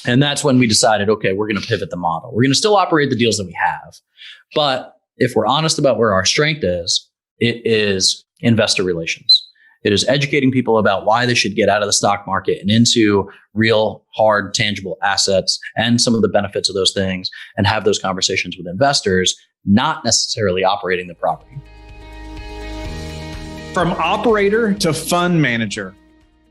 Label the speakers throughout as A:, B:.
A: And that's when we decided, okay, we're going to pivot the model. We're going to still operate the deals that we have. But if we're honest about where our strength is, it is investor relations. It is educating people about why they should get out of the stock market and into real, hard, tangible assets and some of the benefits of those things, and have those conversations with investors, not necessarily operating the property.
B: From operator to fund manager,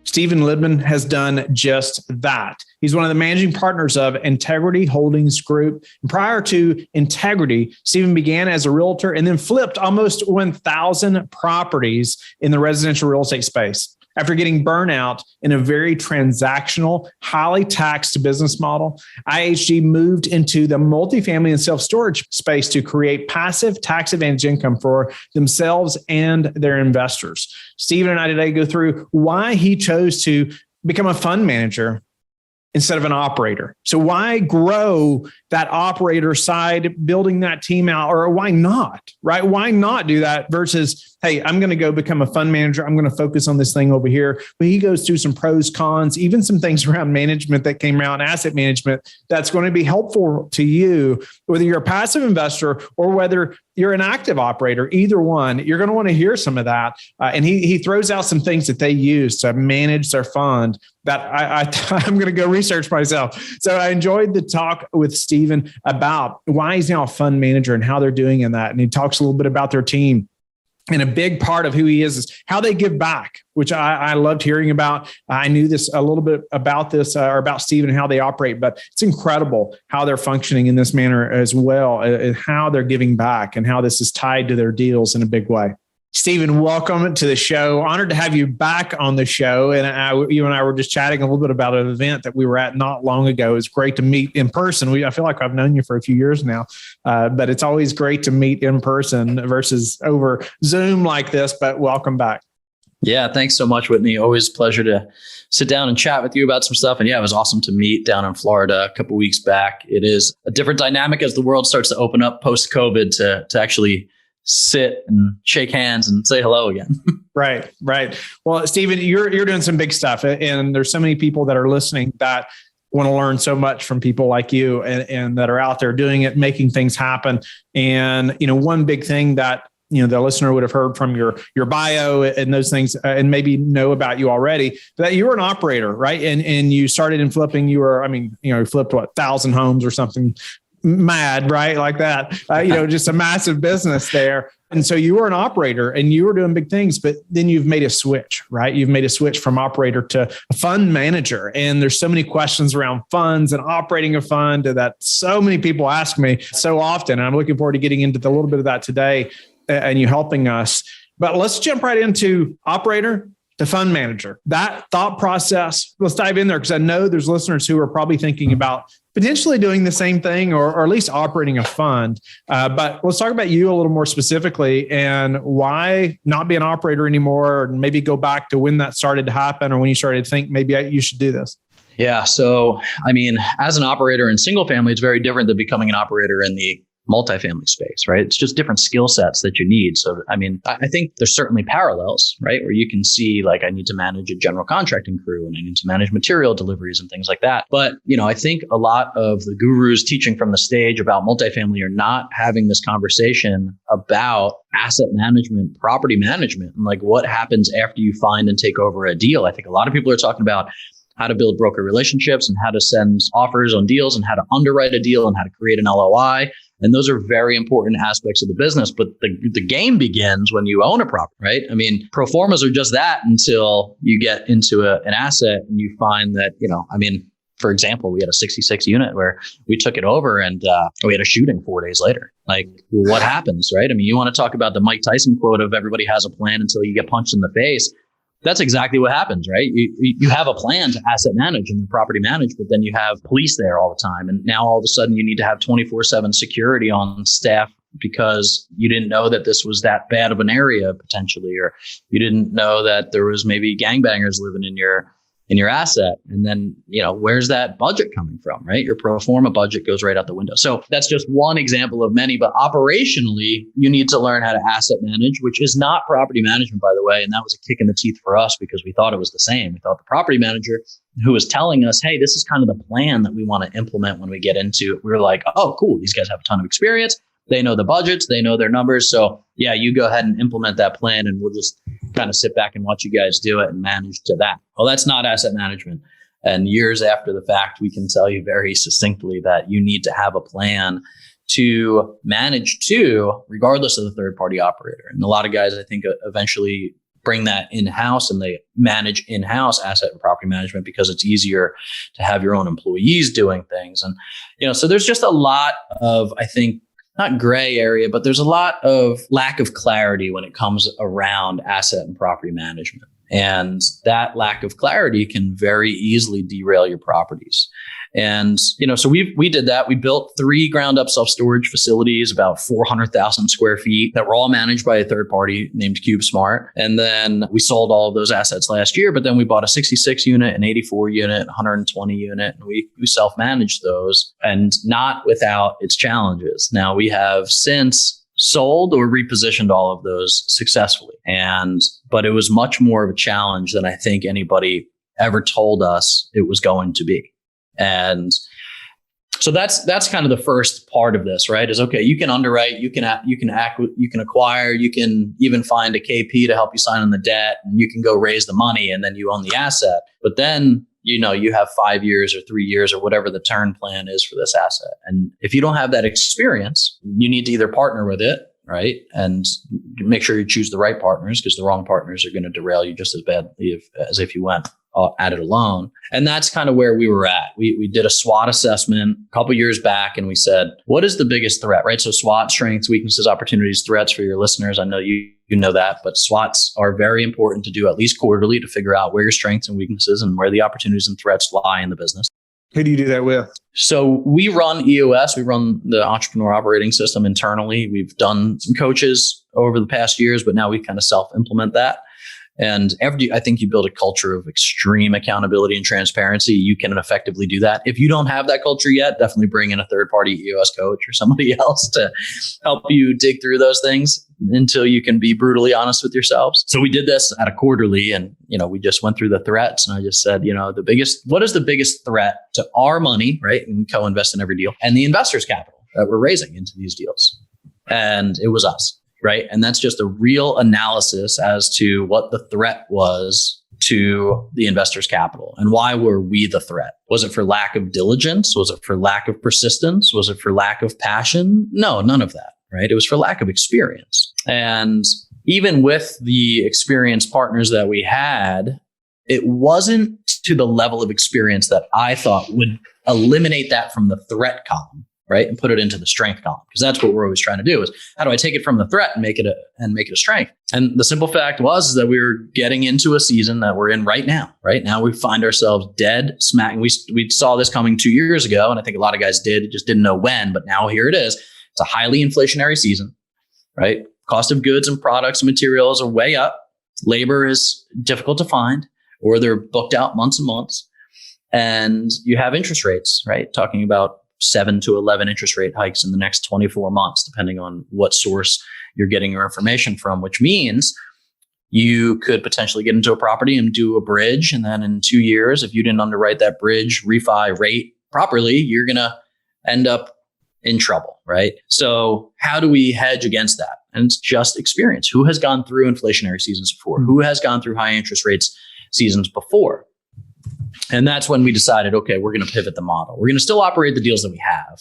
B: Steven Libman has done just that. He's one of the managing partners of Integrity Holdings Group. And prior to Integrity, Steven began as a realtor and then flipped almost 1,000 properties in the residential real estate space. After getting burnout in a very transactional, highly taxed business model, IHG moved into the multifamily and self-storage space to create passive tax advantage income for themselves and their investors. Steven and I today go through why he chose to become a fund manager instead of an operator. So why grow that operator side, building that team out, or why not, right? Why not do that versus, hey, I'm going to go become a fund manager. I'm going to focus on this thing over here. But he goes through some pros, cons, even some things around management that came around asset management that's going to be helpful to you, whether you're a passive investor or whether you're an active operator. Either one, you're going to want to hear some of that. And he throws out some things that they use to manage their fund that I'm going to go research myself. So I enjoyed the talk with Steven about why he's now a fund manager and how they're doing in that. And he talks a little bit about their team. And a big part of who he is how they give back, which I loved hearing about. I knew this a little bit about this or about Steven and how they operate, but it's incredible how they're functioning in this manner as well, and how they're giving back and how this is tied to their deals in a big way. Steven, welcome to the show. Honored to have you back on the show. And you and I were just chatting a little bit about an event that we were at not long ago. It's great to meet in person. I feel like I've known you for a few years now, but it's always great to meet in person versus over Zoom like this, but welcome back.
A: Yeah, thanks so much, Whitney. Always a pleasure to sit down and chat with you about some stuff. And yeah, it was awesome to meet down in Florida a couple of weeks back. It is a different dynamic as the world starts to open up post-COVID to actually sit and shake hands and say hello again.
B: Right. Well, Steven, you're doing some big stuff, and there's so many people that are listening that want to learn so much from people like you and that are out there doing it, making things happen. And, one big thing that, the listener would have heard from your bio and those things, and maybe know about you already, that you were an operator, right? And you started in flipping. You flipped 1,000 homes or something mad, right? Like that, just a massive business there. And so you were an operator and you were doing big things, but then you've made a switch, right? You've made a switch from operator to a fund manager. And there's so many questions around funds and operating a fund that so many people ask me so often. And I'm looking forward to getting into a little bit of that today and you helping us. But let's jump right into operator to fund manager. That thought process, let's dive in there, because I know there's listeners who are probably thinking about potentially doing the same thing or at least operating a fund. But let's talk about you a little more specifically and why not be an operator anymore, and maybe go back to when that started to happen or when you started to think maybe you should do this.
A: Yeah. So, as an operator in single family, it's very different than becoming an operator in the multifamily space, right? It's just different skill sets that you need. So, I think there's certainly parallels, right? Where you can see, like, I need to manage a general contracting crew and I need to manage material deliveries and things like that. But, I think a lot of the gurus teaching from the stage about multifamily are not having this conversation about asset management, property management, and like what happens after you find and take over a deal. I think a lot of people are talking about how to build broker relationships and how to send offers on deals and how to underwrite a deal and how to create an LOI. And those are very important aspects of the business. But the game begins when you own a property, right? Pro formas are just that until you get into an asset and you find that, for example, we had a 66 unit where we took it over and we had a shooting 4 days later. Like, what happens, right? You want to talk about the Mike Tyson quote of everybody has a plan until you get punched in the face. That's exactly what happens, right? You have a plan to asset manage and property manage, but then you have police there all the time. And now all of a sudden you need to have 24/7 security on staff because you didn't know that this was that bad of an area potentially, or you didn't know that there was maybe gangbangers living in in your asset. And then, where's that budget coming from, right? Your pro forma budget goes right out the window. So that's just one example of many, but operationally, you need to learn how to asset manage, which is not property management, by the way. And that was a kick in the teeth for us because we thought it was the same. We thought the property manager who was telling us, hey, this is kind of the plan that we want to implement when we get into it. We were like, oh, cool. These guys have a ton of experience. They know the budgets, they know their numbers. So yeah, you go ahead and implement that plan and we'll just kind of sit back and watch you guys do it and manage to that. Well, that's not asset management. And years after the fact, we can tell you very succinctly that you need to have a plan to manage to, regardless of the third party operator. And a lot of guys, I think, eventually bring that in-house and they manage in-house asset and property management because it's easier to have your own employees doing things. And, so there's just a lot of, I think, not gray area, but there's a lot of lack of clarity when it comes around asset and property management. And that lack of clarity can very easily derail your properties. And, so we did that. We built 3 ground up self-storage facilities, about 400,000 square feet that were all managed by a third party named CubeSmart. And then we sold all of those assets last year, but then we bought a 66 unit, an 84 unit, 120 unit, and we self-managed those and not without its challenges. Now we have since sold or repositioned all of those successfully. But it was much more of a challenge than I think anybody ever told us it was going to be. And so that's kind of the first part of this, right? Is okay, you can underwrite, you can acquire, you can even find a KP to help you sign on the debt, and you can go raise the money and then you own the asset. But then, you have 5 years or 3 years or whatever the turn plan is for this asset. And if you don't have that experience, you need to either partner with it, right? And make sure you choose the right partners, because the wrong partners are going to derail you just as badly as if you went at it alone. And that's kind of where we were at. We did a SWOT assessment a couple years back, and we said, what is the biggest threat, right? So SWOT, strengths, weaknesses, opportunities, threats for your listeners. I know you know that, but SWOTs are very important to do at least quarterly to figure out where your strengths and weaknesses and where the opportunities and threats lie in the business.
B: Who do you do that with?
A: So we run EOS. We run the Entrepreneur Operating System internally. We've done some coaches over the past years, but now we kind of self-implement that. And I think you build a culture of extreme accountability and transparency. You can effectively do that. If you don't have that culture yet, definitely bring in a third-party EOS coach or somebody else to help you dig through those things until you can be brutally honest with yourselves. So we did this at a quarterly, and we just went through the threats. And I just said, what is the biggest threat to our money, right? And we co-invest in every deal, and the investors' capital that we're raising into these deals. And it was us. Right. And that's just a real analysis as to what the threat was to the investors' capital and why were we the threat? Was it for lack of diligence? Was it for lack of persistence? Was it for lack of passion? No, none of that. Right. It was for lack of experience. And even with the experienced partners that we had, it wasn't to the level of experience that I thought would eliminate that from the threat column. Right. And put it into the strength column, because that's what we're always trying to do is how do I take it from the threat and make it a strength? And the simple fact is that we were getting into a season that we're in right now. Right now, we find ourselves dead smack. We saw this coming 2 years ago. And I think a lot of guys just didn't know when. But now here it is. It's a highly inflationary season. Right. Cost of goods and products and materials are way up. Labor is difficult to find, or they're booked out months and months. And you have interest rates, right? Talking about 7 to 11 interest rate hikes in the next 24 months, depending on what source you're getting your information from, which means you could potentially get into a property and do a bridge. And then in 2 years, if you didn't underwrite that bridge refi rate properly, you're going to end up in trouble, right? So how do we hedge against that? And it's just experience. Who has gone through inflationary seasons before? Who has gone through high interest rates seasons before? And that's when we decided, okay, we're going to pivot the model. We're going to still operate the deals that we have.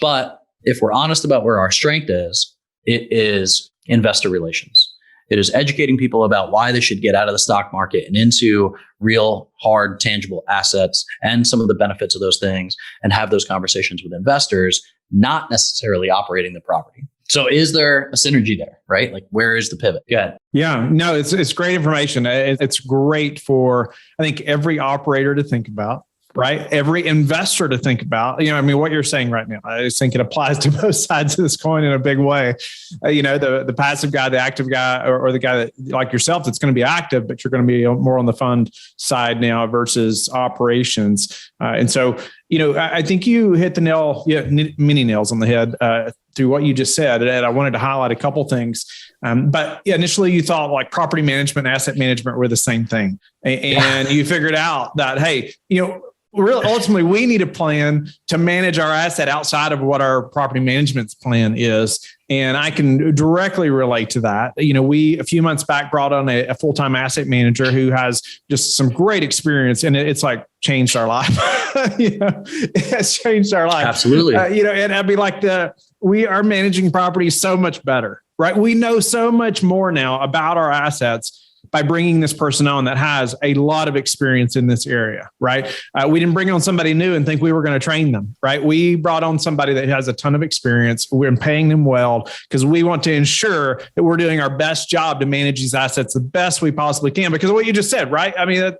A: But if we're honest about where our strength is, it is investor relations. It is educating people about why they should get out of the stock market and into real, hard, tangible assets and some of the benefits of those things, and have those conversations with investors, not necessarily operating the property. So is there a synergy there, right? Like, where is the pivot? Go ahead.
B: Yeah, no, it's great information. It's great for, I think, every operator to think about. right? Every investor to think about, what you're saying right now, I just think it applies to both sides of this coin in a big way. The passive guy, the active guy, or the guy that like yourself, that's going to be active, but you're going to be more on the fund side now versus operations. And so, I think you hit the nail, many nails on the head through what you just said. And I wanted to highlight a couple things. But initially you thought like property management and asset management were the same thing. And you figured out that, hey, really, ultimately, we need a plan to manage our asset outside of what our property management's plan is. And I can directly relate to that. We, a few months back, brought on a full-time asset manager who has just some great experience, and it's like changed our life. It has changed our life.
A: Absolutely.
B: And I'd be like, we are managing properties so much better, right? We know so much more now about our assets by bringing this person on that has a lot of experience in this area, right? We didn't bring on somebody new and think we were going to train them, right? We brought on somebody that has a ton of experience. We're paying them well because we want to ensure that we're doing our best job to manage these assets the best we possibly can. Because of what you just said, right? I mean,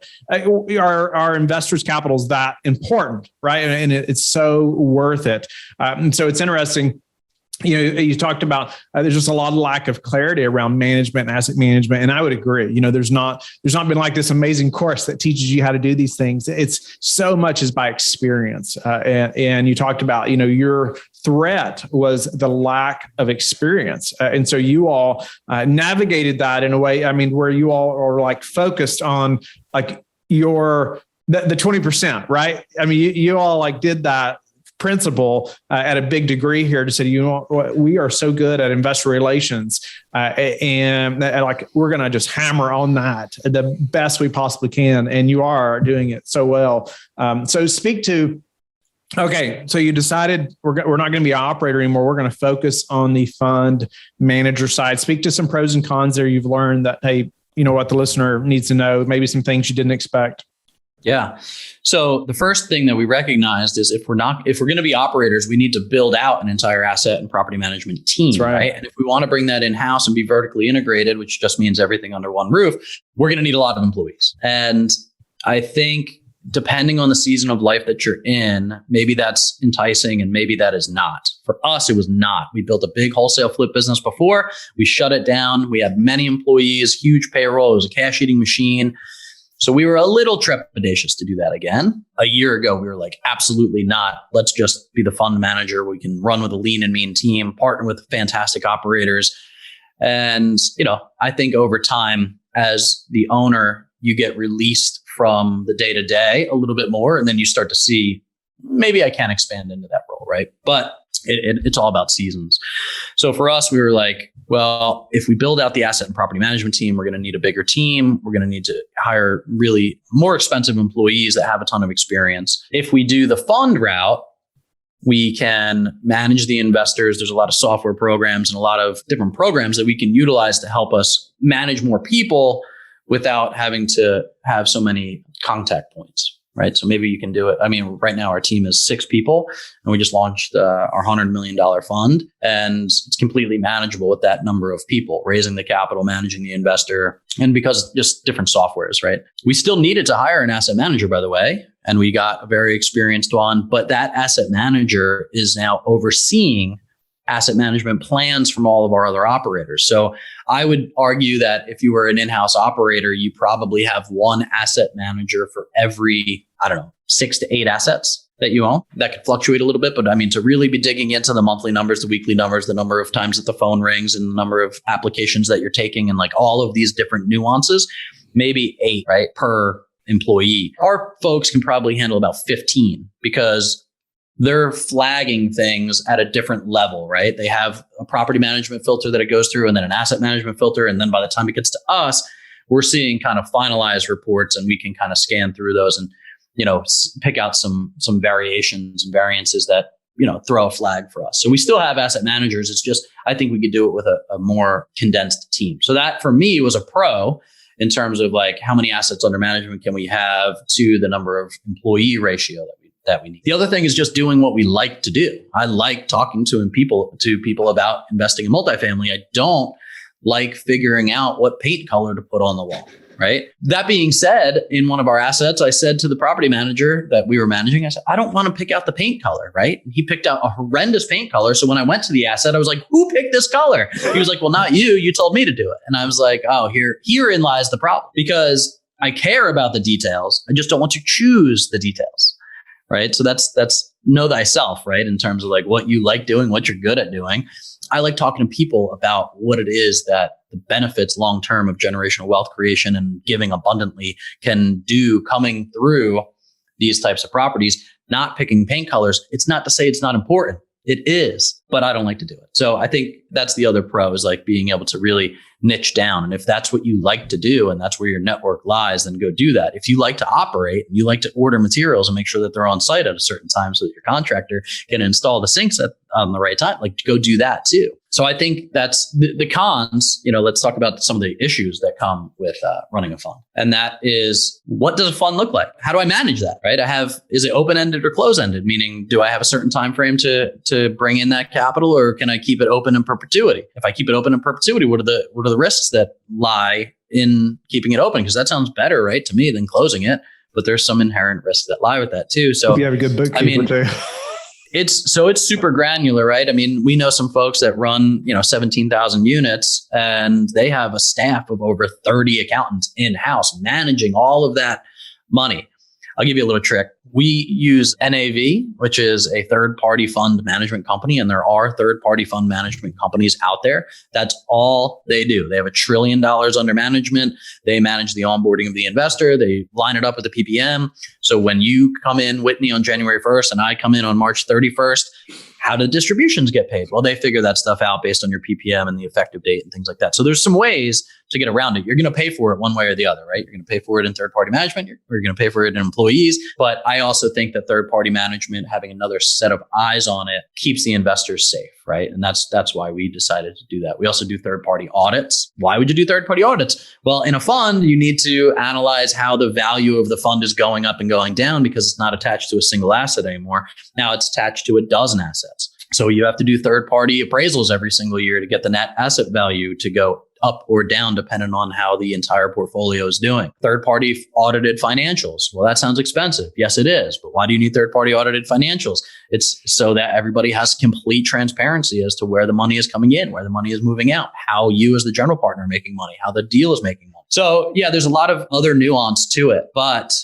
B: our investors' capital is that important, right? And it's so worth it. And so it's interesting. You talked about there's just a lot of lack of clarity around management and asset management. And I would agree, there's not been like this amazing course that teaches you how to do these things. It's so much is by experience. And you talked about, your threat was the lack of experience. And so you all navigated that in a way, where you all are like focused on like the 20%, right? You all like did that principle at a big degree here to say, we are so good at investor relations and like we're going to just hammer on that the best we possibly can. And you are doing it so well. So speak to, okay, so you decided we're not going to be an operator anymore. We're going to focus on the fund manager side. Speak to some pros and cons there you've learned that, hey, what the listener needs to know, maybe some things you didn't expect.
A: Yeah. So the first thing that we recognized is if we're going to be operators, we need to build out an entire asset and property management team, right? And if we want to bring that in-house and be vertically integrated, which just means everything under one roof, we're going to need a lot of employees. And I think depending on the season of life that you're in, maybe that's enticing and maybe that is not. For us, it was not. We built a big wholesale flip business before. We shut it down. We had many employees, huge payroll. It was a cash eating machine. So we were a little trepidatious to do that again. A year ago, we were like, absolutely not. Let's just be the fund manager. We can run with a lean and mean team, partner with fantastic operators. And, I think over time, as the owner, you get released from the day to day a little bit more. And then you start to see, maybe I can expand into that role, right? But it's all about seasons. So for us, we were like, well, if we build out the asset and property management team, we're going to need a bigger team. We're going to need to hire really more expensive employees that have a ton of experience. If we do the fund route, we can manage the investors. There's a lot of software programs and a lot of different programs that we can utilize to help us manage more people without having to have so many contact points. Right. So maybe you can do it. Right now our team is 6 people and we just launched our $100 million fund, and it's completely manageable with that number of people, raising the capital, managing the investor. And because just different softwares, right? We still needed to hire an asset manager, by the way, and we got a very experienced one, but that asset manager is now overseeing asset management plans from all of our other operators. So I would argue that if you were an in-house operator, you probably have one asset manager for every, 6 to 8 assets that you own. That could fluctuate a little bit, but to really be digging into the monthly numbers, the weekly numbers, the number of times that the phone rings and the number of applications that you're taking and like all of these different nuances, maybe 8, right, per employee. Our folks can probably handle about 15 because they're flagging things at a different level, right? They have a property management filter that it goes through and then an asset management filter. And then by the time it gets to us, we're seeing kind of finalized reports and we can kind of scan through those and, pick out some variations and variances that, throw a flag for us. So we still have asset managers. It's just, I think we could do it with a more condensed team. So that for me was a pro in terms of like how many assets under management can we have to the number of employee ratio that we need. The other thing is just doing what we like to do. I like talking to people about investing in multifamily. I don't like figuring out what paint color to put on the wall, right? That being said, in one of our assets, I said to the property manager that we were managing, I said, I don't want to pick out the paint color, right? And he picked out a horrendous paint color. So when I went to the asset, I was like, who picked this color? He was like, well, not you. You told me to do it. And I was like, oh, herein lies the problem, because I care about the details. I just don't want to choose the details, right? So that's know thyself, right? In terms of like what you like doing, what you're good at doing. I like talking to people about what it is that the benefits long-term of generational wealth creation and giving abundantly can do coming through these types of properties, not picking paint colors. It's not to say it's not important. It is, but I don't like to do it. So I think that's the other pro, is like being able to really niche down. And if that's what you like to do and that's where your network lies, then go do that. If you like to operate and you like to order materials and make sure that they're on site at a certain time so that your contractor can install the sinks on the right time, like go do that too. So I think that's the cons. Let's talk about some of the issues that come with running a fund. And that is, what does a fund look like? How do I manage that, right? Is it open-ended or closed-ended? Meaning, do I have a certain time frame to bring in that capital, or can I keep it open in perpetuity? If I keep it open in perpetuity, what are the risks that lie in keeping it open? Because that sounds better, right, to me, than closing it. But there's some inherent risks that lie with that too. So
B: if you have a good bookkeeper too.
A: It's super granular, right? I mean, we know some folks that run, 17,000 units, and they have a staff of over 30 accountants in-house managing all of that money. I'll give you a little trick. We use NAV, which is a third-party fund management company, and there are third-party fund management companies out there. That's all they do. They have $1 trillion under management. They manage the onboarding of the investor. They line it up with the PPM. So when you come in, Whitney, on January 1st, and I come in on March 31st, how do distributions get paid? Well, they figure that stuff out based on your PPM and the effective date and things like that. So there's some ways to get around it. You're going to pay for it one way or the other, right? You're going to pay for it in third-party management, or you're going to pay for it in employees. But I also think that third-party management, having another set of eyes on it, keeps the investors safe, right? And that's why we decided to do that. We also do third-party audits. Why would you do third-party audits? Well, in a fund, you need to analyze how the value of the fund is going up and going down, because it's not attached to a single asset anymore. Now it's attached to a dozen assets. So you have to do third-party appraisals every single year to get the net asset value to go up or down, depending on how the entire portfolio is doing. Third-party audited financials. Well, that sounds expensive. Yes, it is. But why do you need third-party audited financials? It's so that everybody has complete transparency as to where the money is coming in, where the money is moving out, how you as the general partner are making money, how the deal is making money. So yeah, there's a lot of other nuance to it. But,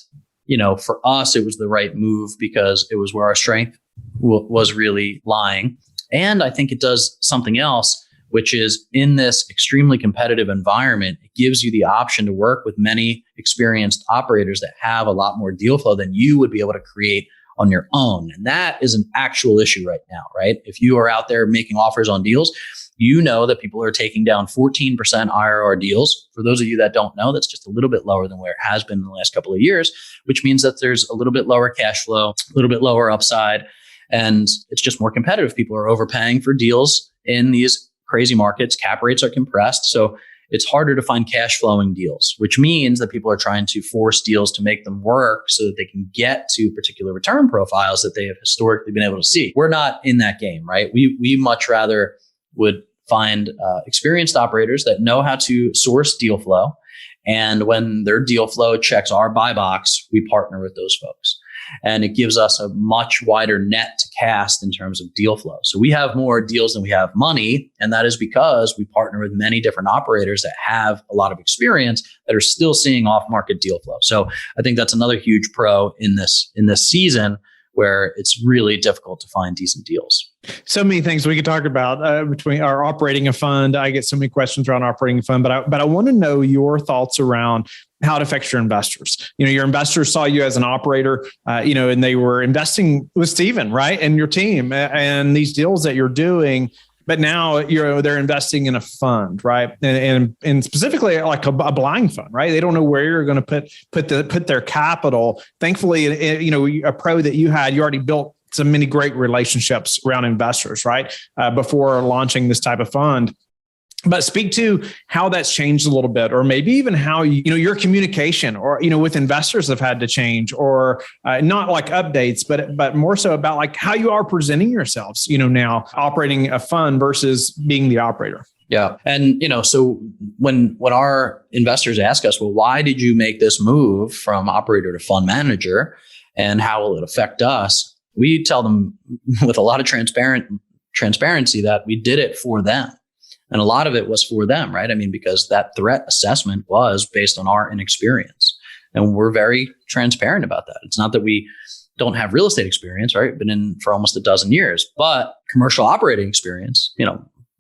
A: for us, it was the right move because it was where our strength was really lying. And I think it does something else, which is, in this extremely competitive environment, it gives you the option to work with many experienced operators that have a lot more deal flow than you would be able to create on your own. And that is an actual issue right now, right? If you are out there making offers on deals, you know that people are taking down 14% IRR deals. For those of you that don't know, that's just a little bit lower than where it has been in the last couple of years, which means that there's a little bit lower cash flow, a little bit lower upside, and it's just more competitive. People are overpaying for deals in these crazy markets. Cap rates are compressed. So it's harder to find cash flowing deals, which means that people are trying to force deals to make them work so that they can get to particular return profiles that they have historically been able to see. We're not in that game, right? We much rather would find experienced operators that know how to source deal flow. And when their deal flow checks our buy box, we partner with those folks. And it gives us a much wider net to cast in terms of deal flow. So we have more deals than we have money. And that is because we partner with many different operators that have a lot of experience that are still seeing off-market deal flow. So I think that's another huge pro in this season, where it's really difficult to find decent deals.
B: So many things we could talk about between our operating a fund. I get so many questions around operating a fund, but I want to know your thoughts around how it affects your investors. Your investors saw you as an operator, and they were investing with Steven, right? And your team and these deals that you're doing. But now they're investing in a fund, right? And specifically like a blind fund, right? They don't know where you're going to put their capital. Thankfully, a pro that you already built so many great relationships around investors, right? Before launching this type of fund. But speak to how that's changed a little bit, or maybe even how your communication, or with investors have had to change, or not like updates, but more so about like how you are presenting yourselves. Now operating a fund versus being the operator.
A: Yeah. And, so when our investors ask us, well, why did you make this move from operator to fund manager and how will it affect us? We tell them with a lot of transparency that we did it for them. And a lot of it was for them, right? I mean, because that threat assessment was based on our inexperience. And we're very transparent about that. It's not that we don't have real estate experience, right? Been in for almost a dozen years, but commercial operating experience,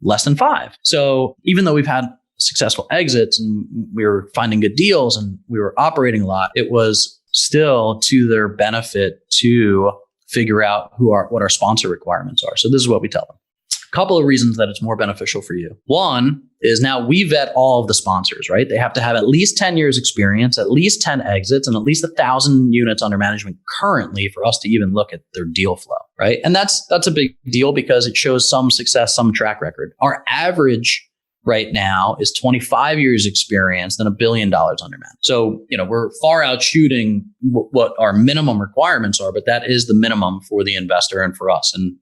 A: less than 5. So even though we've had successful exits and we were finding good deals and we were operating a lot, it was still to their benefit to figure out what our sponsor requirements are. So this is what we tell them. A couple of reasons that it's more beneficial for you. One is now we vet all of the sponsors, right? They have to have at least 10 years experience, at least 10 exits, and at least 1,000 units under management currently for us to even look at their deal flow, right? And that's a big deal because it shows some success, some track record. Our average right now is 25 years experience than $1 billion under management. So, we're far out shooting what our minimum requirements are, but that is the minimum for the investor and for us. And,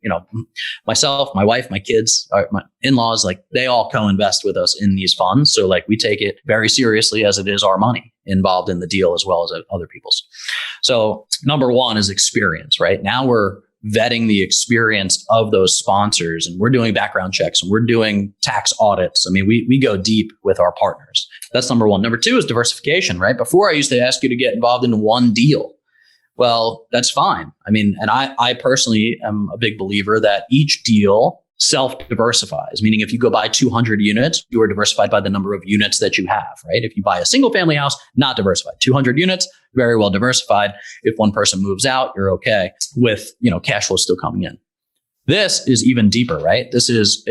A: myself, my wife, my kids, my in-laws, they all co-invest with us in these funds. So we take it very seriously as it is our money involved in the deal as well as other people's. So number one is experience, right? Now we're vetting the experience of those sponsors and we're doing background checks and we're doing tax audits. I mean, we go deep with our partners. That's number one. Number two is diversification, right? Before I used to ask you to get involved in one deal. Well, that's fine. I mean, and I personally am a big believer that each deal self-diversifies, meaning if you go buy 200 units, you are diversified by the number of units that you have, right? If you buy a single family house, not diversified. 200 units, very well diversified. If one person moves out, you're okay with, cash flow still coming in. This is even deeper, right? This is,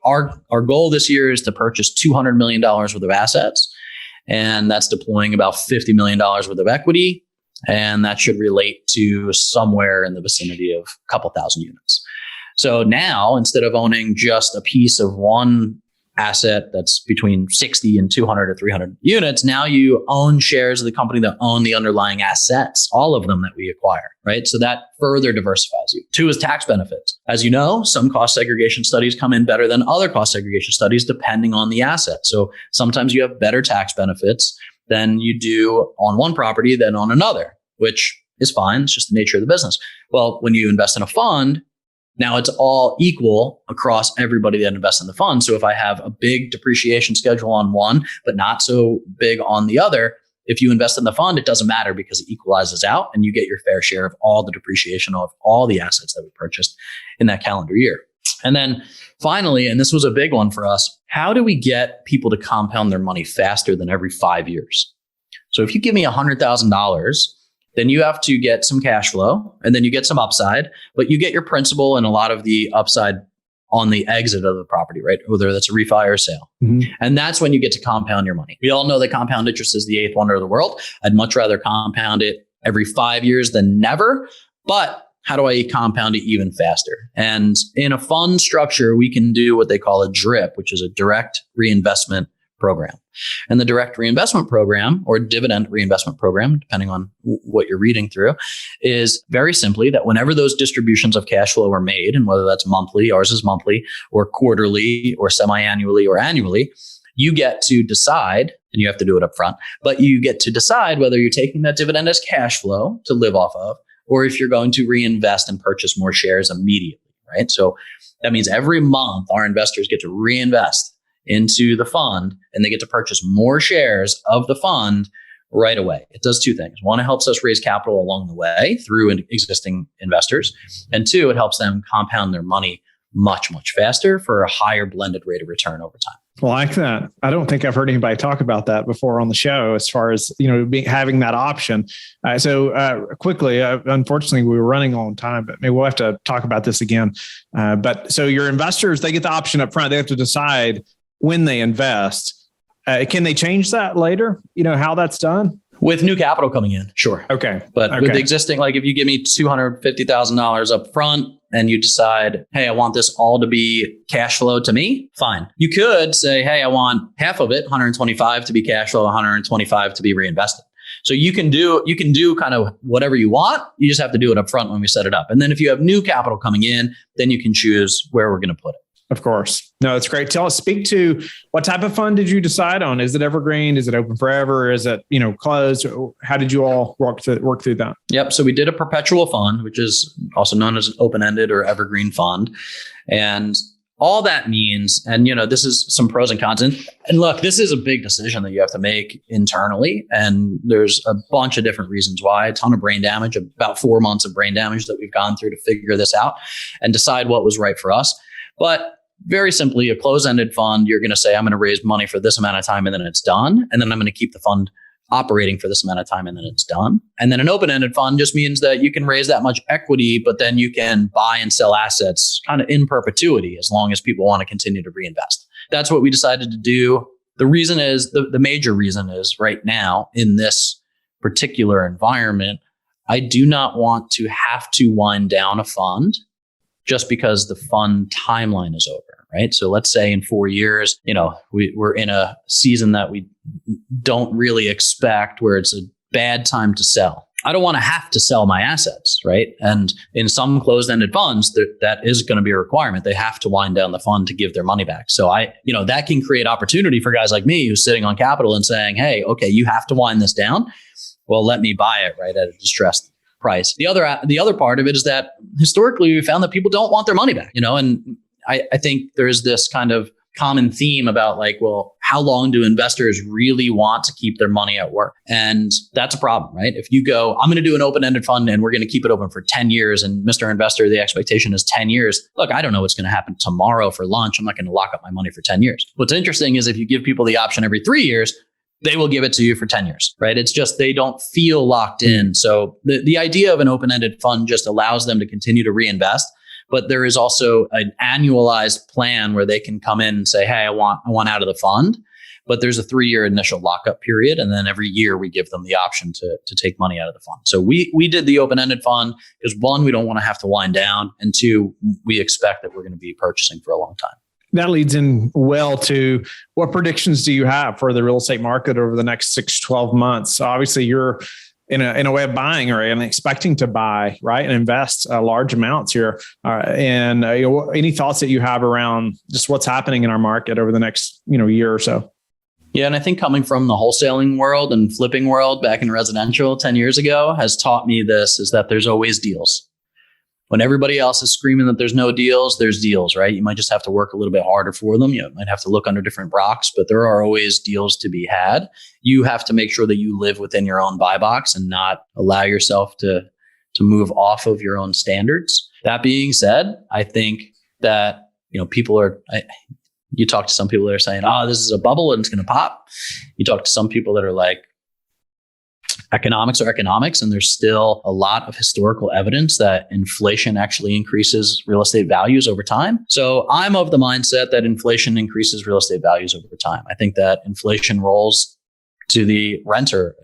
A: our goal this year is to purchase $200 million worth of assets. And that's deploying about $50 million worth of equity. And that should relate to somewhere in the vicinity of a couple thousand units. So now, instead of owning just a piece of one asset that's between 60 and 200 or 300 units, now you own shares of the company that own the underlying assets, all of them that we acquire, right? So that further diversifies you. Two is tax benefits. As you know, some cost segregation studies come in better than other cost segregation studies, depending on the asset. So sometimes you have better tax benefits than you do on one property than on another, which is fine. It's just the nature of the business. Well, when you invest in a fund, now it's all equal across everybody that invests in the fund. So if I have a big depreciation schedule on one, but not so big on the other, if you invest in the fund, it doesn't matter because it equalizes out and you get your fair share of all the depreciation of all the assets that we purchased in that calendar year. And then finally, and this was a big one for us, how do we get people to compound their money faster than every 5 years? So if you give me $100,000, then you have to get some cash flow and then you get some upside, but you get your principal and a lot of the upside on the exit of the property, right? Whether that's a refi or a sale. Mm-hmm. And that's when you get to compound your money. We all know that compound interest is the eighth wonder of the world. I'd much rather compound it every 5 years than never. But how do I compound it even faster? And in a fund structure, we can do what they call a DRIP, which is a direct reinvestment program. And the direct reinvestment program or dividend reinvestment program, depending on what you're reading through, is very simply that whenever those distributions of cash flow are made, and whether that's monthly, ours is monthly, or quarterly, or semi-annually, or annually, you get to decide, and you have to do it up front, but you get to decide whether you're taking that dividend as cash flow to live off of, or if you're going to reinvest and purchase more shares immediately, right? So that means every month our investors get to reinvest into the fund and they get to purchase more shares of the fund right away. It does two things. One, it helps us raise capital along the way through existing investors. And two, it helps them compound their money much, much faster for a higher blended rate of return over time.
B: Well, I like that. I don't think I've heard anybody talk about that before on the show as far as, having that option. Quickly, unfortunately, we were running on time, but maybe we'll have to talk about this again. But so your investors, they get the option up front. They have to decide when they invest. Can they change that later? How that's done?
A: With new capital coming in, sure.
B: Okay.
A: But with the existing, if you give me $250,000 up front and you decide, hey, I want this all to be cash flow to me, fine. You could say, hey, I want half of it, 125 to be cash flow, 125 to be reinvested. So you can do kind of whatever you want. You just have to do it up front when we set it up. And then if you have new capital coming in, then you can choose where we're going to put it.
B: Of course. No, it's great. Speak to what type of fund did you decide on? Is it evergreen? Is it open forever? Is it, closed? How did you all work through that?
A: Yep. So we did a perpetual fund, which is also known as an open-ended or evergreen fund. And all that means, and this is some pros and cons. And look, this is a big decision that you have to make internally. And there's a bunch of different reasons why. A ton of brain damage, about 4 months of brain damage that we've gone through to figure this out and decide what was right for us. But very simply, a closed-ended fund, you're going to say, I'm going to raise money for this amount of time and then it's done. And then I'm going to keep the fund operating for this amount of time and then it's done. And then an open-ended fund just means that you can raise that much equity, but then you can buy and sell assets kind of in perpetuity as long as people want to continue to reinvest. That's what we decided to do. The reason is, the major reason is right now in this particular environment, I do not want to have to wind down a fund just because the fund timeline is over, right? So let's say in 4 years, we're in a season that we don't really expect, where it's a bad time to sell. I don't want to have to sell my assets, right? And in some closed-ended funds, that is going to be a requirement. They have to wind down the fund to give their money back. So that can create opportunity for guys like me who's sitting on capital and saying, hey, okay, you have to wind this down. Well, let me buy it, right, at a distressed price. The other part of it is that historically we found that people don't want their money back, and I think there is this kind of common theme about how long do investors really want to keep their money at work? And that's a problem, right? If you go, I'm going to do an open-ended fund and we're going to keep it open for 10 years and Mr. Investor, the expectation is 10 years. Look, I don't know what's going to happen tomorrow for lunch. I'm not going to lock up my money for 10 years. What's interesting is if you give people the option every 3 years, they will give it to you for 10 years, right? It's just they don't feel locked in. So the idea of an open-ended fund just allows them to continue to reinvest. But there is also an annualized plan where they can come in and say, hey, I want out of the fund. But there's a 3-year initial lockup period. And then every year we give them the option to take money out of the fund. So we did the open-ended fund because 1, we don't want to have to wind down. And 2, we expect that we're going to be purchasing for a long time.
B: That leads in well to what predictions do you have for the real estate market over the next 6 to 12 months? Obviously, you're in a way of buying or expecting to buy, right, and invest large amounts here. And any thoughts that you have around just what's happening in our market over the next year or so?
A: Yeah, and I think coming from the wholesaling world and flipping world back in residential 10 years ago has taught me this, is that there's always deals. When everybody else is screaming that there's no deals, there's deals, right? You might just have to work a little bit harder for them. You might have to look under different rocks, but there are always deals to be had. You have to make sure that you live within your own buy box and not allow yourself to move off of your own standards. That being said, I think that, people are, you talk to some people that are saying, this is a bubble and it's going to pop. You talk to some people that are like, economics are economics, and there's still a lot of historical evidence that inflation actually increases real estate values over time. So I'm of the mindset that inflation increases real estate values over time. I think that inflation rolls to the renter,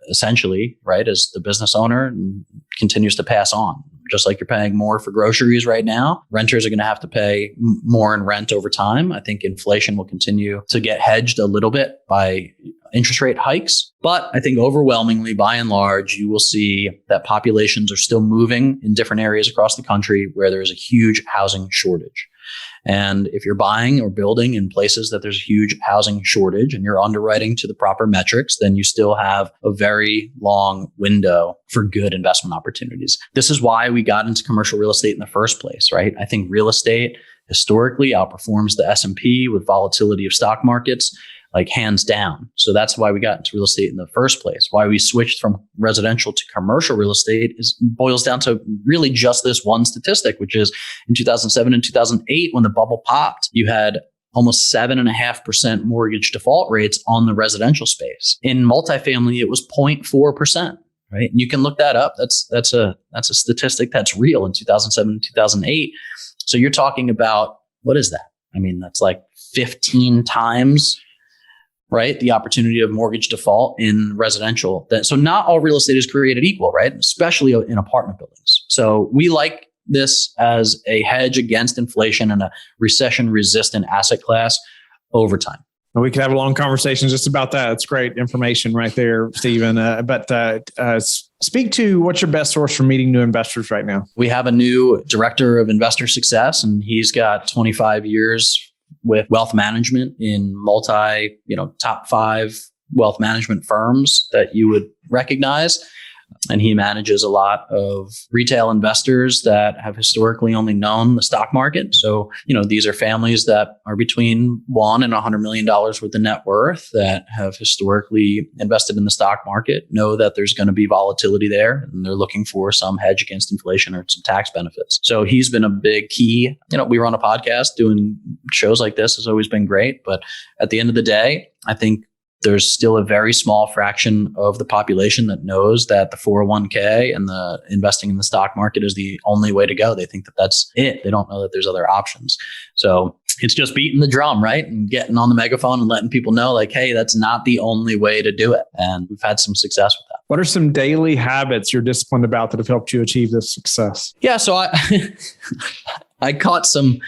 A: essentially, right, as the business owner, and continues to pass on. Just like you're paying more for groceries right now, renters are going to have to pay more in rent over time. I think inflation will continue to get hedged a little bit by interest rate hikes. But I think overwhelmingly, by and large, you will see that populations are still moving in different areas across the country where there is a huge housing shortage. And if you're buying or building in places that there's a huge housing shortage and you're underwriting to the proper metrics, then you still have a very long window for good investment opportunities. This is why we got into commercial real estate in the first place, right? I think real estate historically outperforms the S&P with volatility of stock markets, like hands down. So that's why we got into real estate in the first place. Why we switched from residential to commercial real estate boils down to really just this one statistic, which is in 2007 and 2008, when the bubble popped, you had almost 7.5% mortgage default rates on the residential space. In multifamily, it was 0.4%. Right. And you can look that up. That's a statistic that's real in 2007 and 2008. So you're talking about, what is that? I mean, that's like 15 times, right, the opportunity of mortgage default in residential. So not all real estate is created equal, right? Especially in apartment buildings. So we like this as a hedge against inflation and a recession-resistant asset class over time.
B: We could have a long conversation just about that. It's great information right there, Steven. Speak to what's your best source for meeting new investors right now?
A: We have a new director of investor success, and he's got 25 years with wealth management in top 5 wealth management firms that you would recognize. And he manages a lot of retail investors that have historically only known the stock market. So, these are families that are between $1 and $100 million worth of net worth that have historically invested in the stock market, know that there's going to be volatility there, and they're looking for some hedge against inflation or some tax benefits. So he's been a big key. We were on a podcast doing shows like this has always been great. But at the end of the day, I think there's still a very small fraction of the population that knows that the 401k and the investing in the stock market is the only way to go. They think that that's it. They don't know that there's other options. So it's just beating the drum, right? And getting on the megaphone and letting people know, like, hey, that's not the only way to do it. And we've had some success with that.
B: What are some daily habits you're disciplined about that have helped you achieve this success?
A: Yeah, so I caught some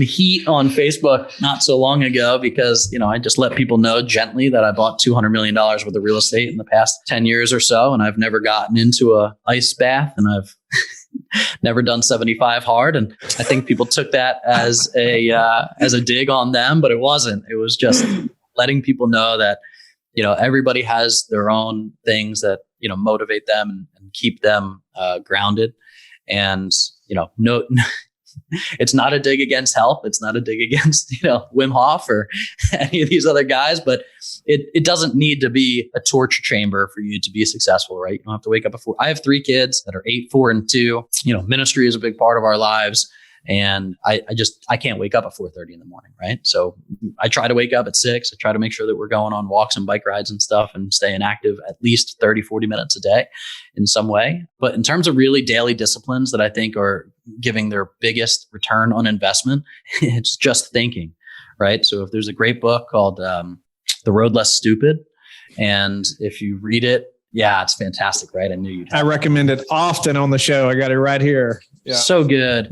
A: heat on Facebook not so long ago because, I just let people know gently that I bought $200 million worth of real estate in the past 10 years or so. And I've never gotten into a ice bath, and I've never done 75 hard. And I think people took that as a dig on them, but it wasn't. It was just letting people know that, everybody has their own things that, motivate them and keep them grounded. And, no, it's not a dig against health. It's not a dig against, Wim Hof or any of these other guys, but it doesn't need to be a torture chamber for you to be successful, right? You don't have to wake up before. I have 3 kids that are 8, 4, and 2. Ministry is a big part of our lives. And I can't wake up at 4:30 in the morning, right? So I try to wake up at 6. I try to make sure that we're going on walks and bike rides and stuff and staying active at least 30, 40 minutes a day in some way. But in terms of really daily disciplines that I think are giving their biggest return on investment, it's just thinking, right? So if there's a great book called The Road Less Stupid, and if you read it, yeah, it's fantastic, right? I knew you'd.
B: I recommend it often on the show. I got it right here.
A: Yeah. So good.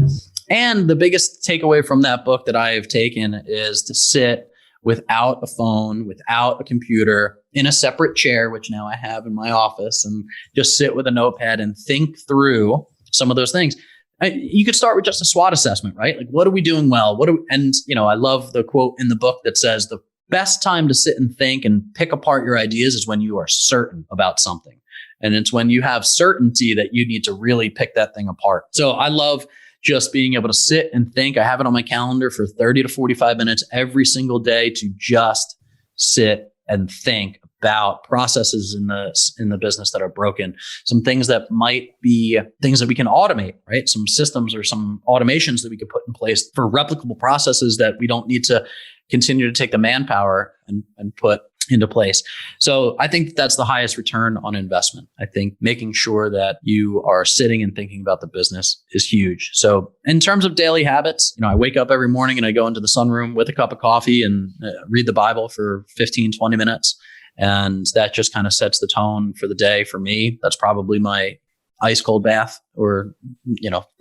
A: And the biggest takeaway from that book that I have taken is to sit without a phone, without a computer, in a separate chair, which now I have in my office, and just sit with a notepad and think through some of those things. You could start with just a SWOT assessment, right? Like, what are we doing well? I love the quote in the book that says the best time to sit and think and pick apart your ideas is when you are certain about something. And it's when you have certainty that you need to really pick that thing apart. So I love just being able to sit and think. I have it on my calendar for 30 to 45 minutes every single day to just sit and think about processes in the business that are broken, some things that might be things that we can automate, right? Some systems or some automations that we could put in place for replicable processes that we don't need to continue to take the manpower and put into place. So I think that's the highest return on investment. I think making sure that you are sitting and thinking about the business is huge. So in terms of daily habits, I wake up every morning and I go into the sunroom with a cup of coffee and read the Bible for 15, 20 minutes. And that just kind of sets the tone for the day for me. That's probably my ice cold bath or,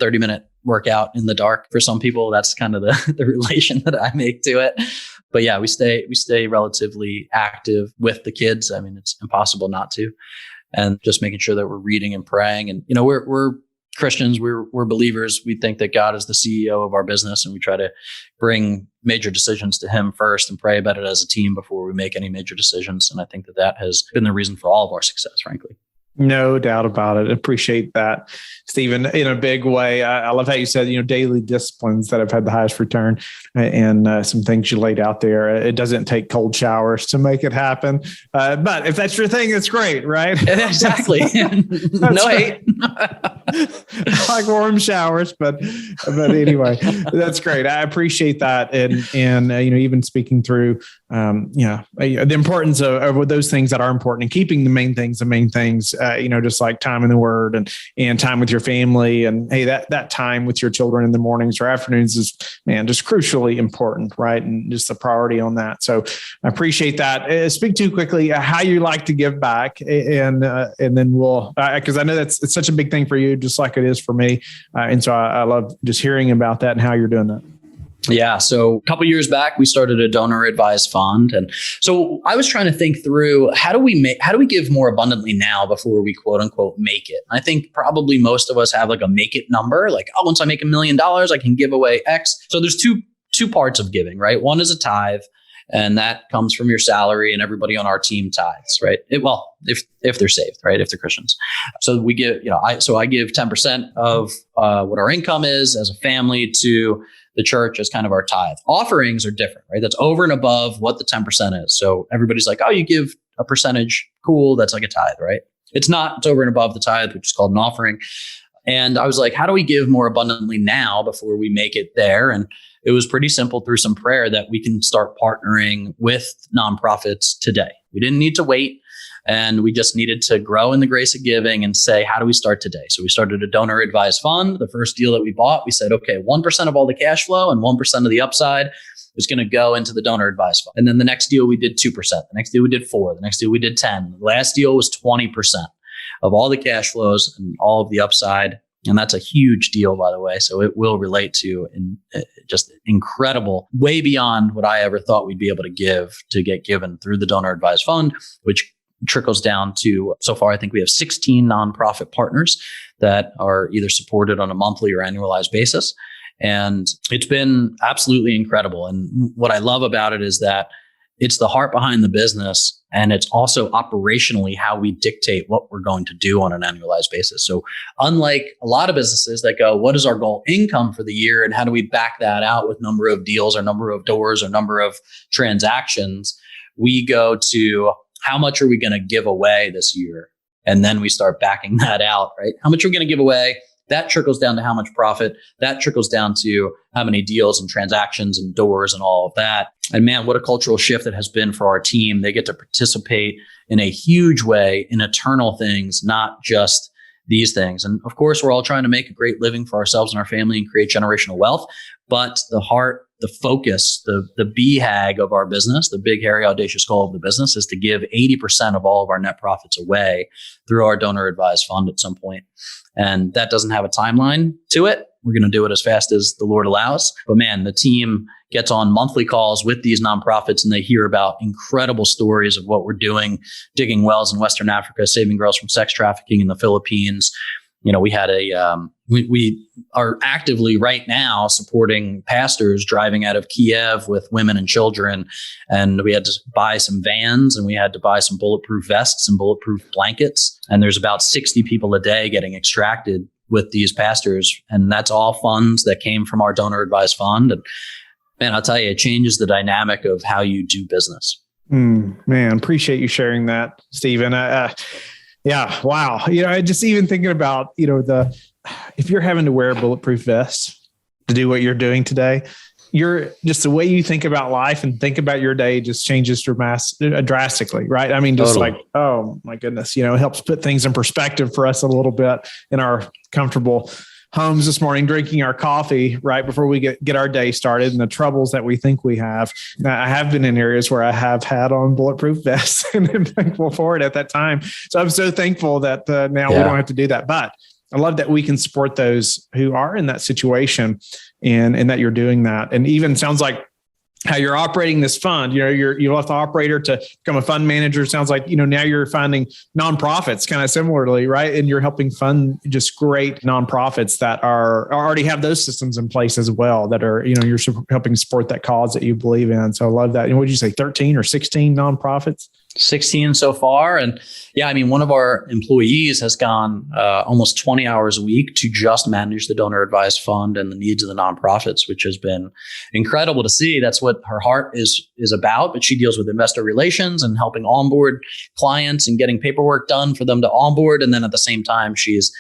A: 30-minute workout in the dark. For some people, that's kind of the relation that I make to it. But yeah, we stay relatively active with the kids. I mean, it's impossible not to. And just making sure that we're reading and praying. And, we're Christians, we're believers. We think that God is the CEO of our business, and we try to bring major decisions to him first and pray about it as a team before we make any major decisions. And I think that has been the reason for all of our success, frankly.
B: No doubt about it. Appreciate that, Steven, in a big way. I love how you said, daily disciplines that have had the highest return and some things you laid out there. It doesn't take cold showers to make it happen. But if that's your thing, it's great, right?
A: Exactly. No hate.
B: I like warm showers, but anyway, that's great. I appreciate that. And even speaking through, the importance of those things that are important and keeping the main things, just like time in the Word and time with your family. And hey, that time with your children in the mornings or afternoons is, just crucially important, right? And just the priority on that. So I appreciate that. Speak to quickly how you like to give back, and then we'll, because I know it's such a big thing for you, just like it is for me. And so I love just hearing about that and how you're doing that.
A: Yeah. So a couple of years back, we started a donor advised fund. And so I was trying to think through how do we give more abundantly now before we quote unquote make it? I think probably most of us have like a make it number, like, oh, once I make $1 million, I can give away X. So there's two parts of giving, right? One is a tithe, and that comes from your salary, and everybody on our team tithes, right? If they're saved, right? If they're Christians. So we give, I give 10% of what our income is as a family to the church as kind of our tithe. Offerings are different, right? That's over and above what the 10% is. So everybody's like, oh, you give a percentage. Cool. That's like a tithe, right? It's not. It's over and above the tithe, which is called an offering. And I was like, how do we give more abundantly now before we make it there? And it was pretty simple through some prayer that we can start partnering with nonprofits today. We didn't need to wait. And we just needed to grow in the grace of giving and say, how do we start today? So we started a donor advised fund. The first deal that we bought, we said, okay, 1% of all the cash flow and 1% of the upside is going to go into the donor advised fund. And then the next deal we did 2%. The next deal we did 4%. The next deal we did 10%. The last deal was 20% of all the cash flows and all of the upside. And that's a huge deal, by the way. So it will relate to just incredible, way beyond what I ever thought we'd be able to get given through the donor advised fund, which trickles down to, so far, I think we have 16 nonprofit partners that are either supported on a monthly or annualized basis. And it's been absolutely incredible. And what I love about it is that it's the heart behind the business. And it's also operationally how we dictate what we're going to do on an annualized basis. So unlike a lot of businesses that go, what is our goal income for the year? And how do we back that out with number of deals or number of doors or number of transactions? We go to, how much are we going to give away this year? And then we start backing that out, right? How much are we going to give away? That trickles down to how much profit. That trickles down to how many deals and transactions and doors and all of that. And man, what a cultural shift it has been for our team. They get to participate in a huge way in eternal things, not just these things. And of course, we're all trying to make a great living for ourselves and our family and create generational wealth. But the heart, the focus, the BHAG of our business, the big, hairy, audacious goal of the business is to give 80% of all of our net profits away through our donor advised fund at some point. And that doesn't have a timeline to it. We're going to do it as fast as the Lord allows. But man, the team gets on monthly calls with these nonprofits and they hear about incredible stories of what we're doing, digging wells in Western Africa, saving girls from sex trafficking in the Philippines. We had we are actively right now supporting pastors driving out of Kiev with women and children. And we had to buy some vans and we had to buy some bulletproof vests and bulletproof blankets. And there's about 60 people a day getting extracted with these pastors. And that's all funds that came from our donor advised fund. And man, I'll tell you, it changes the dynamic of how you do business.
B: Man, appreciate you sharing that, Steven. Yeah. Wow. Just even thinking about, if you're having to wear a bulletproof vest to do what you're doing today, you're just the way you think about life and think about your day just changes drastically. Right. I mean, just totally. Like, oh my goodness, it helps put things in perspective for us a little bit in our comfortable homes this morning, drinking our coffee right before we get our day started and the troubles that we think we have. Now, I have been in areas where I have had on bulletproof vests and I'm thankful for it at that time. So I'm so thankful that now we don't have to do that. But I love that we can support those who are in that situation and that you're doing that. And even sounds like how you're operating this fund, you left the operator to become a fund manager. Sounds like, now you're finding nonprofits kind of similarly, right? And you're helping fund just great nonprofits that are already have those systems in place as well that are, you're helping support that cause that you believe in. So I love that. And what did you say, 13 or 16 nonprofits?
A: 16 so far. And yeah, one of our employees has gone almost 20 hours a week to just manage the donor advised fund and the needs of the nonprofits, which has been incredible to see. That's what her heart is about. But she deals with investor relations and helping onboard clients and getting paperwork done for them to onboard. And then at the same time, she's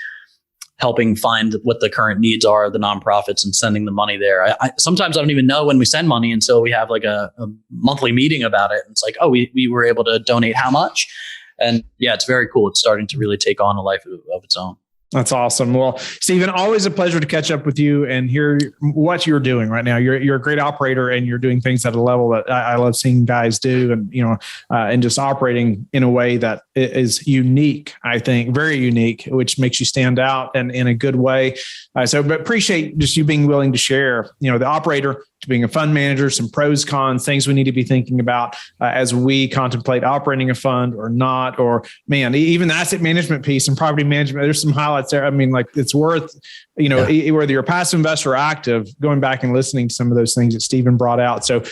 A: helping find what the current needs are of the nonprofits and sending the money there. Sometimes I don't even know when we send money until we have like a monthly meeting about it. And it's like, oh, we were able to donate how much? And yeah, it's very cool. It's starting to really take on a life of its own.
B: That's awesome. Well, Steven, always a pleasure to catch up with you and hear what you're doing right now. You're a great operator and you're doing things at a level that I love seeing guys do and, and just operating in a way that is unique, I think, very unique, which makes you stand out and in a good way. But appreciate just you being willing to share, the operator to being a fund manager, some pros, cons, things we need to be thinking about as we contemplate operating a fund or not, or man, even the asset management piece and property management, there's some highlights there. I mean, like it's worth, whether you're a passive investor or active, going back and listening to some of those things that Steven brought out. So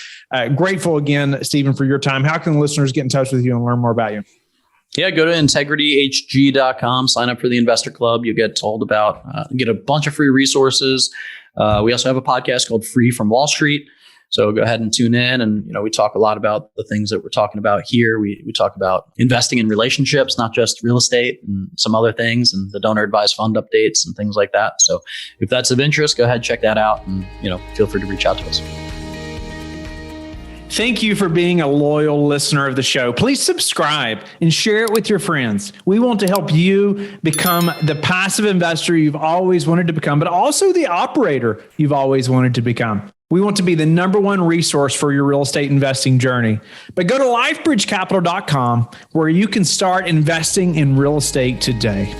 B: grateful again, Steven, for your time. How can listeners get in touch with you and learn more about you?
A: Yeah, go to integrityhg.com, sign up for the Investor Club. You get told about, get a bunch of free resources. We also have a podcast called Free from Wall Street. So go ahead and tune in. And, we talk a lot about the things that we're talking about here. We talk about investing in relationships, not just real estate and some other things, and the donor advised fund updates and things like that. So if that's of interest, go ahead, check that out, and, feel free to reach out to us.
B: Thank you for being a loyal listener of the show. Please subscribe and share it with your friends. We want to help you become the passive investor you've always wanted to become, but also the operator you've always wanted to become. We want to be the number one resource for your real estate investing journey. But go to lifebridgecapital.com where you can start investing in real estate today.